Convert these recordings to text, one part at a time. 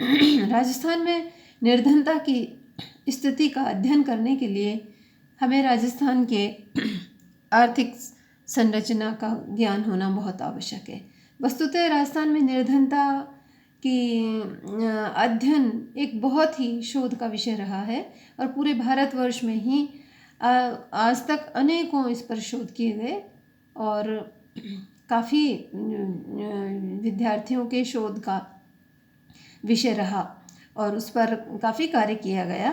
राजस्थान में निर्धनता की स्थिति का अध्ययन करने के लिए हमें राजस्थान के आर्थिक संरचना का ज्ञान होना बहुत आवश्यक है। वस्तुतः राजस्थान में निर्धनता की अध्ययन एक बहुत ही शोध का विषय रहा है और पूरे भारतवर्ष में ही आज तक अनेकों इस पर शोध किए गए और काफ़ी विद्यार्थियों के शोध का विषय रहा और उस पर काफ़ी कार्य किया गया।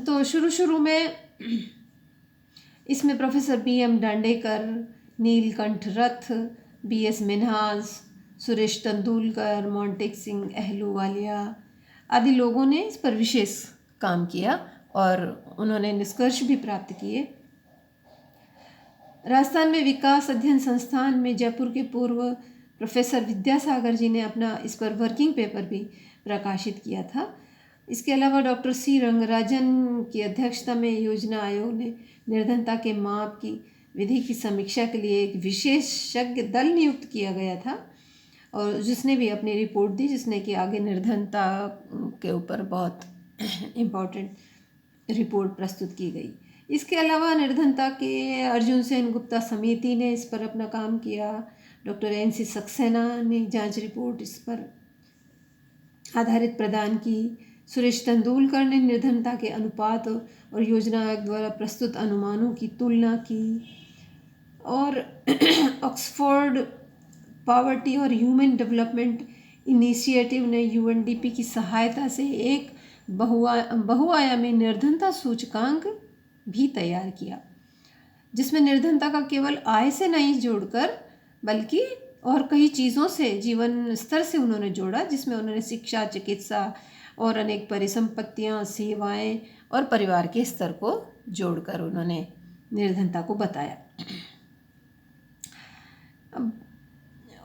तो शुरू में इसमें प्रोफेसर PM दांडेकर, नीलकंठ रथ, BS मिन्हास, सुरेश तेंदुलकर, मोंटेक सिंह अहलूवालिया आदि लोगों ने इस पर विशेष काम किया और उन्होंने निष्कर्ष भी प्राप्त किए। राजस्थान में विकास अध्ययन संस्थान में जयपुर के पूर्व प्रोफेसर विद्यासागर जी ने अपना इस पर वर्किंग पेपर भी प्रकाशित किया था। इसके अलावा डॉक्टर C रंगराजन की अध्यक्षता में योजना आयोग ने निर्धनता के माप की विधि की समीक्षा के लिए एक विशेषज्ञ दल नियुक्त किया गया था और जिसने भी अपनी रिपोर्ट दी, जिसने कि आगे निर्धनता के ऊपर बहुत इम्पोर्टेंट रिपोर्ट प्रस्तुत की गई। इसके अलावा निर्धनता के अर्जुन सेन गुप्ता समिति ने इस पर अपना काम किया। डॉक्टर NC सक्सेना ने जांच रिपोर्ट इस पर आधारित प्रदान की। सुरेश तेंदुलकर ने निर्धनता के अनुपात और योजना आयोग द्वारा प्रस्तुत अनुमानों की तुलना की और ऑक्सफोर्ड पॉवर्टी और ह्यूमन डेवलपमेंट इनिशिएटिव ने UNDP की सहायता से एक बहुआयामी निर्धनता सूचकांक भी तैयार किया, जिसमें निर्धनता का केवल आय से नहीं जोड़कर बल्कि और कई चीज़ों से, जीवन स्तर से उन्होंने जोड़ा, जिसमें उन्होंने शिक्षा, चिकित्सा और अनेक परिसंपत्तियां, सेवाएं और परिवार के स्तर को जोड़कर उन्होंने निर्धनता को बताया।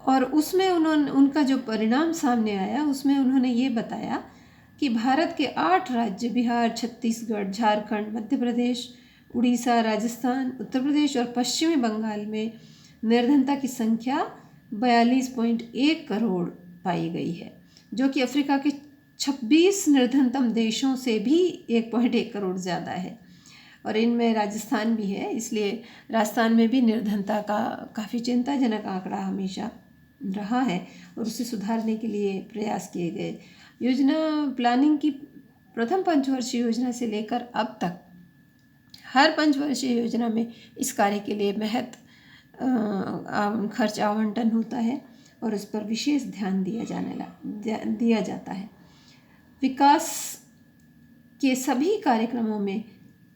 और उसमें उनका जो परिणाम सामने आया उसमें उन्होंने ये बताया कि भारत के 8 राज्य बिहार, छत्तीसगढ़, झारखंड, मध्य प्रदेश, उड़ीसा, राजस्थान, उत्तर प्रदेश और पश्चिमी बंगाल में निर्धनता की संख्या 42.1 करोड़ पाई गई है, जो कि अफ्रीका के 26 निर्धनतम देशों से भी 1.1 करोड़ ज़्यादा है और इनमें राजस्थान भी है। इसलिए राजस्थान में भी निर्धनता का काफ़ी चिंताजनक आंकड़ा हमेशा रहा है और उसे सुधारने के लिए प्रयास किए गए। योजना प्लानिंग की प्रथम पंचवर्षीय योजना से लेकर अब तक हर पंचवर्षीय योजना में इस कार्य के लिए खर्च आवंटन होता है और इस पर विशेष ध्यान दिया जाता है। विकास के सभी कार्यक्रमों में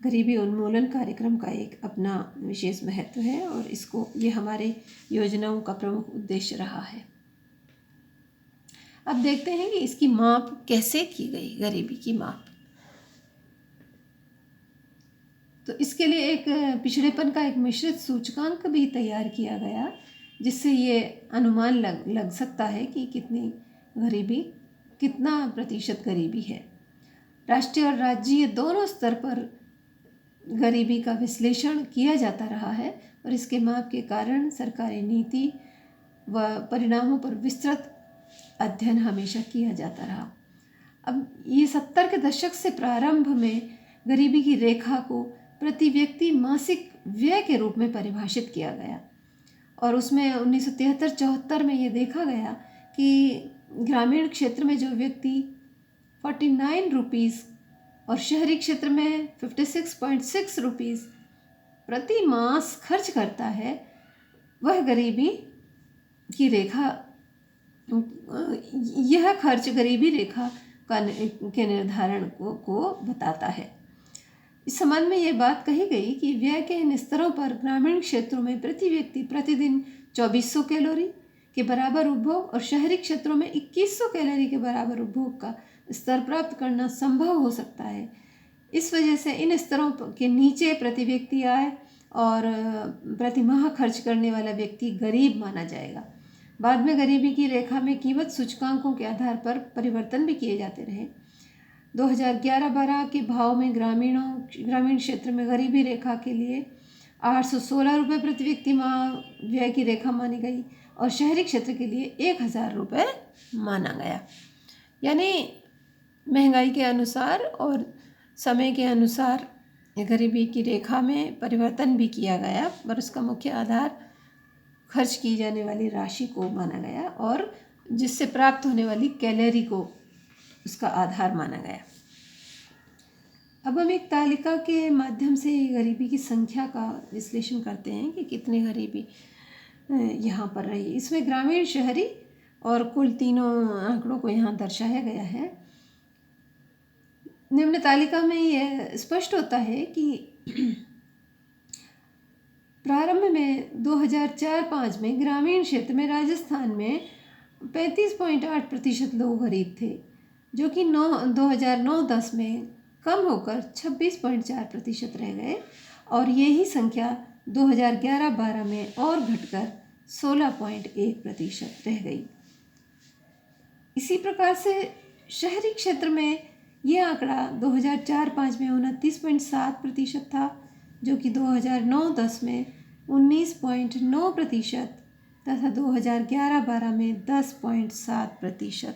गरीबी उन्मूलन कार्यक्रम का एक अपना विशेष महत्व है और ये हमारे योजनाओं का प्रमुख उद्देश्य रहा है। अब देखते हैं कि इसकी माप कैसे की गई, गरीबी की माप। तो इसके लिए एक पिछड़ेपन का एक मिश्रित सूचकांक भी तैयार किया गया, जिससे ये अनुमान लग सकता है कि कितना प्रतिशत गरीबी है। राष्ट्रीय और राज्य दोनों स्तर पर गरीबी का विश्लेषण किया जाता रहा है और इसके माप के कारण सरकारी नीति व परिणामों पर विस्तृत अध्ययन हमेशा किया जाता रहा। अब ये 70 के दशक से प्रारंभ में गरीबी की रेखा को प्रति व्यक्ति मासिक व्यय के रूप में परिभाषित किया गया और उसमें 1973-74 में ये देखा गया कि ग्रामीण क्षेत्र में जो व्यक्ति 49 रुपीज़ और शहरी क्षेत्र में 56.6 रुपीज़ प्रति मास खर्च करता है, वह गरीबी की रेखा, यह खर्च गरीबी रेखा के निर्धारण को बताता है। इस संबंध में ये बात कही गई कि व्यय के इन स्तरों पर ग्रामीण क्षेत्रों में प्रति व्यक्ति प्रतिदिन 2400 कैलोरी के बराबर उपभोग और शहरी क्षेत्रों में 2100 कैलोरी के बराबर उपभोग का स्तर प्राप्त करना संभव हो सकता है। इस वजह से इन स्तरों के नीचे प्रति व्यक्ति आय और प्रति माह खर्च करने वाला व्यक्ति गरीब माना जाएगा। बाद में गरीबी की रेखा में कीमत सूचकांकों के आधार पर परिवर्तन भी किए जाते रहे। 2011-12 के भाव में ग्रामीण क्षेत्र में गरीबी रेखा के लिए 816 रुपये प्रति व्यक्ति माह व्यय की रेखा मानी गई और शहरी क्षेत्र के लिए 1,000 रुपये माना गया। यानी महंगाई के अनुसार और समय के अनुसार गरीबी की रेखा में परिवर्तन भी किया गया, पर उसका मुख्य आधार खर्च की जाने वाली राशि को माना गया और जिससे प्राप्त होने वाली कैलोरी को उसका आधार माना गया। अब हम एक तालिका के माध्यम से गरीबी की संख्या का विश्लेषण करते हैं कि कितनी गरीबी यहाँ पर रही। इसमें ग्रामीण, शहरी और कुल तीनों आंकड़ों को यहाँ दर्शाया गया है। निम्न तालिका में यह स्पष्ट होता है कि प्रारंभ में 2004-05 में ग्रामीण क्षेत्र में राजस्थान में 35.8% लोग गरीब थे, जो कि 2009-10 में कम होकर 26.4% रह गए और यही संख्या 2011-12 में और घटकर 16.1% रह गई। इसी प्रकार से शहरी क्षेत्र में यह आंकड़ा 2004-05 में 29.7% था, जो कि 2009-10 में 19.9% तथा 2011-12 में 10.7%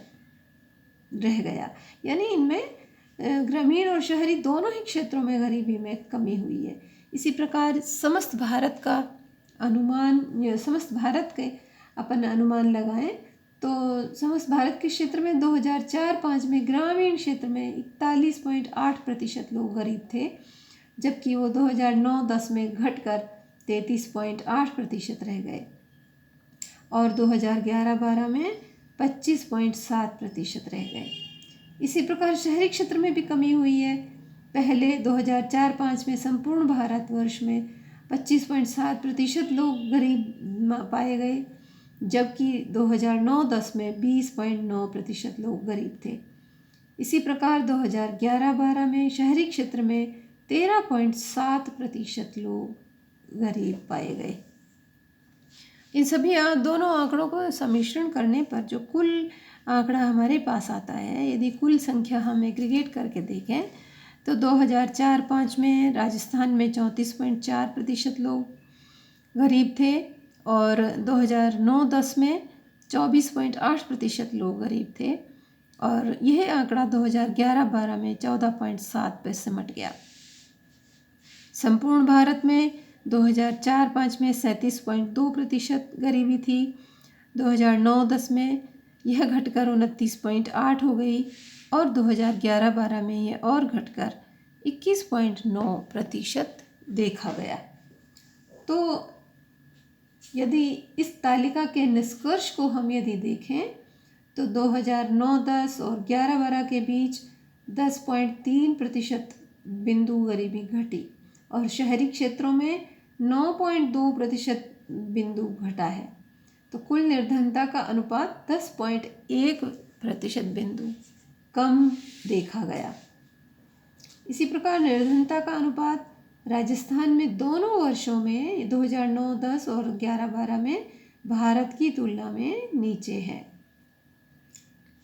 रह गया। यानी इनमें ग्रामीण और शहरी दोनों ही क्षेत्रों में गरीबी में कमी हुई है। इसी प्रकार समस्त भारत के अपन अनुमान लगाएं तो समस्त भारत के क्षेत्र में 2004-05 में ग्रामीण क्षेत्र में 41.8% लोग गरीब थे, जबकि वो 2009-10 में घटकर 33.8% रह गए और 2011-12 में 25.7% रह गए। इसी प्रकार शहरी क्षेत्र में भी कमी हुई है। पहले 2004-05 में संपूर्ण भारतवर्ष में 25.7% लोग गरीब पाए गए, जबकि 2009-10 में 20.9% लोग गरीब थे। इसी प्रकार 2011-12 में शहरी क्षेत्र में 13.7% लोग गरीब पाए गए। इन सभी दोनों आंकड़ों को सम्मिश्रण करने पर जो कुल आंकड़ा हमारे पास आता है, यदि कुल संख्या हम एग्रीगेट करके देखें तो 2004-05 में राजस्थान में 34.4% लोग गरीब थे और 2009-10 में 24.8% लोग गरीब थे और यह आंकड़ा 2011-12 में 14.7 पे सिमट गया। संपूर्ण भारत में 2004-05 में 37.2% गरीबी थी। 2009-10 में यह घटकर 29.8 हो गई और 2011-12 में यह और घटकर 21.9% देखा गया। तो यदि इस तालिका के निष्कर्ष को हम यदि देखें तो 2009-10 और 11-12 के बीच 10.3% बिंदु गरीबी घटी और शहरी क्षेत्रों में 9.2% बिंदु घटा है। तो कुल निर्धनता का अनुपात 10.1% बिंदु कम देखा गया। इसी प्रकार निर्धनता का अनुपात राजस्थान में दोनों वर्षों में 2009-10 और 11-12 में भारत की तुलना में नीचे है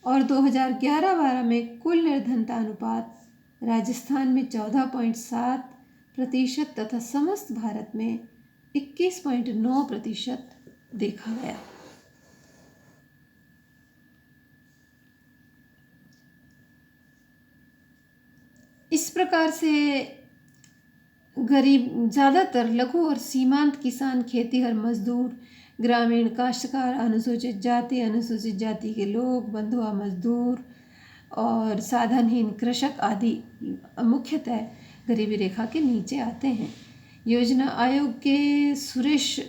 और 2011-12 में कुल निर्धनता अनुपात राजस्थान में 14.7% तथा समस्त भारत में 21.9% देखा गया। इस प्रकार से गरीब ज़्यादातर लघु और सीमांत किसान, खेतीहर मजदूर, ग्रामीण काश्तकार, अनुसूचित जाति के लोग, बंधुआ मजदूर और साधनहीन कृषक आदि मुख्यतः गरीबी रेखा के नीचे आते हैं। योजना आयोग के सुरेश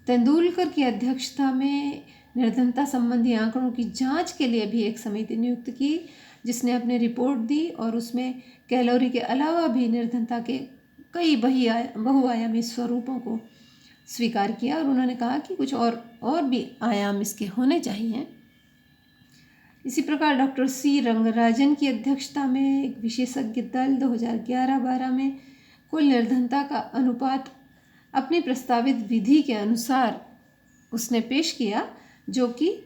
तेंदुलकर की अध्यक्षता में निर्धनता संबंधी आंकड़ों की जांच के लिए भी एक समिति नियुक्त की, जिसने अपनी रिपोर्ट दी और उसमें कैलोरी के अलावा भी निर्धनता के कई बहुआयामी स्वरूपों को स्वीकार किया और उन्होंने कहा कि कुछ और भी आयाम इसके होने चाहिए। इसी प्रकार डॉक्टर सी रंगराजन की अध्यक्षता में एक विशेषज्ञ दल 2011-12 में कुल निर्धनता का अनुपात अपनी प्रस्तावित विधि के अनुसार उसने पेश किया, जो कि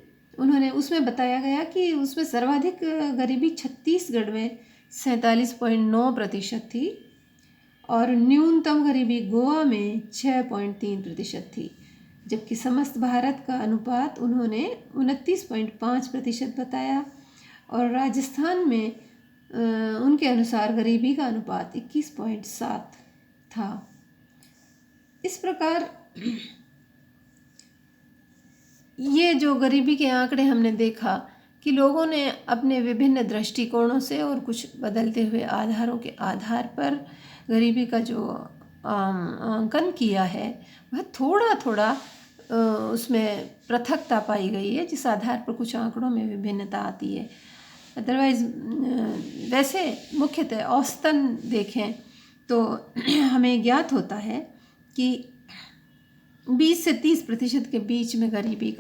उसमें बताया गया कि उसमें सर्वाधिक गरीबी छत्तीसगढ़ में 47.9% थी और न्यूनतम गरीबी गोवा में 6.3% थी। जबकि समस्त भारत का अनुपात उन्होंने 29.5% बताया। और राजस्थान में उनके अनुसार गरीबी का अनुपात 21.7 था। इस प्रकार ये जो गरीबी के आंकड़े हमने देखा कि लोगों ने अपने विभिन्न दृष्टिकोणों से और कुछ बदलते हुए आधारों के आधार पर गरीबी का जो आंकन किया है वह थोड़ा थोड़ा उसमें पृथकता पाई गई है, जिस आधार पर कुछ आंकड़ों में विभिन्नता आती है। अदरवाइज़ वैसे मुख्यतः औसतन देखें तो हमें ज्ञात होता है कि 20 से 30% के बीच में गरीबी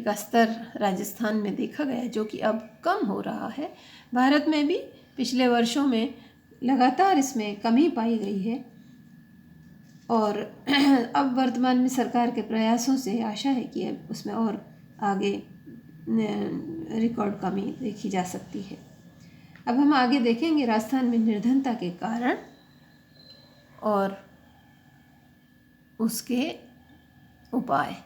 का स्तर राजस्थान में देखा गया, जो कि अब कम हो रहा है। भारत में भी पिछले वर्षों में लगातार इसमें कमी पाई गई है और अब वर्तमान में सरकार के प्रयासों से आशा है कि अब उसमें और आगे रिकॉर्ड कमी देखी जा सकती है। अब हम आगे देखेंगे राजस्थान में निर्धनता के कारण और उसके उपाय।